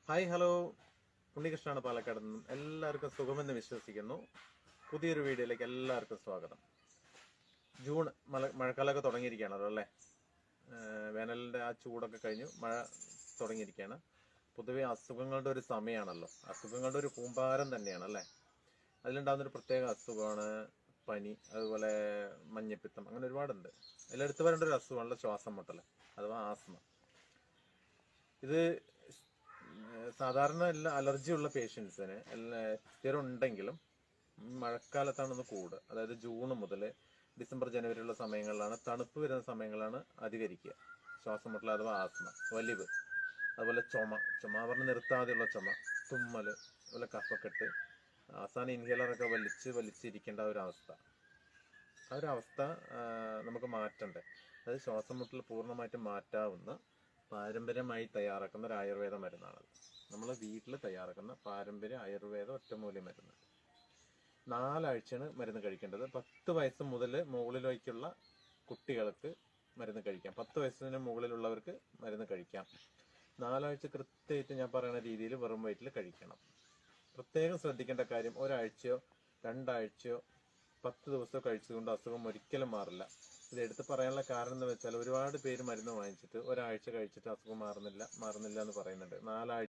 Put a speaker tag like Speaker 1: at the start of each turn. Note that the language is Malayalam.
Speaker 1: ഹായ് ഹലോ, ഉണ്ണികൃഷ്ണനാണ് പാലക്കാട് നിന്നും. എല്ലാവർക്കും സുഖമെന്ന് വിശ്വസിക്കുന്നു. പുതിയൊരു വീഡിയോയിലേക്ക് എല്ലാവർക്കും സ്വാഗതം. ജൂൺ മഴക്കാലമൊക്കെ തുടങ്ങിയിരിക്കുകയാണല്ലോ അല്ലേ. വേനലിൻ്റെ ആ ചൂടൊക്കെ കഴിഞ്ഞു മഴ തുടങ്ങിയിരിക്കുകയാണ്. പൊതുവെ അസുഖങ്ങളുടെ ഒരു സമയമാണല്ലോ, അസുഖങ്ങളുടെ ഒരു കൂമ്പാരം തന്നെയാണ് അല്ലേ. അതിലുണ്ടാകുന്നൊരു പ്രത്യേക അസുഖമാണ് പനി, അതുപോലെ മഞ്ഞപ്പിത്തം, അങ്ങനെ ഒരുപാടുണ്ട്. അതിലെടുത്ത് വരേണ്ട ഒരു അസുഖമാണല്ലോ ശ്വാസം മുട്ടൽ അഥവാ ആസ്മ. ഇത് സാധാരണ എല്ലാ അലർജി ഉള്ള പേഷ്യൻസിന് സ്ഥിരം ഉണ്ടെങ്കിലും മഴക്കാലത്താണെന്ന് കൂടുക. അതായത് ജൂൺ മുതൽ ഡിസംബർ ജനുവരി ഉള്ള സമയങ്ങളിലാണ്, തണുപ്പ് വരുന്ന സമയങ്ങളാണ് അധികരിക്കുക ശ്വാസം മുട്ടൽ അഥവാ ആസ്മ, വലിവ്. അതുപോലെ ചുമ പറഞ്ഞ് നിർത്താതെയുള്ള ചുമ, തുമ്മൽ, അതുപോലെ കഫക്കെട്ട്, അവസാനം ഇൻഹേലറൊക്കെ വലിച്ചിരിക്കേണ്ട ഒരവസ്ഥ. ആ ഒരു അവസ്ഥ നമുക്ക് മാറ്റണ്ടേ. അതായത് ശ്വാസം മുട്ടൽ പൂർണ്ണമായിട്ട് മാറ്റാവുന്ന പാരമ്പര്യമായി തയ്യാറാക്കുന്ന ഒരു ആയുർവേദ മരുന്നാണത്. നമ്മൾ വീട്ടിൽ തയ്യാറാക്കുന്ന പാരമ്പര്യ ആയുർവേദ ഒറ്റമൂലി മരുന്ന്. 4 ആഴ്ചയാണ് മരുന്ന് കഴിക്കേണ്ടത്. 10 വയസ്സ് മുതൽ മുകളിലേക്കുള്ള കുട്ടികൾക്ക് മരുന്ന് കഴിക്കാം, 10 വയസ്സിന് മുകളിലുള്ളവർക്ക് മരുന്ന് കഴിക്കാം. 4 ആഴ്ച കൃത്യമായിട്ട് ഞാൻ പറയുന്ന രീതിയിൽ വെറും വയറ്റിൽ കഴിക്കണം. പ്രത്യേകം ശ്രദ്ധിക്കേണ്ട കാര്യം, ഒരാഴ്ചയോ 2 ആഴ്ചയോ 10 ദിവസമോ കഴിച്ചതുകൊണ്ട് അസുഖം ഒരിക്കലും മാറില്ല. ഇത് എടുത്ത് പറയാനുള്ള കാരണം എന്ന് വെച്ചാൽ, ഒരുപാട് പേര് മരുന്ന് വാങ്ങിച്ചിട്ട് ഒരാഴ്ച കഴിച്ചിട്ട് അസുഖം മാറുന്നില്ല എന്ന് പറയുന്നുണ്ട്. 4 ആഴ്ച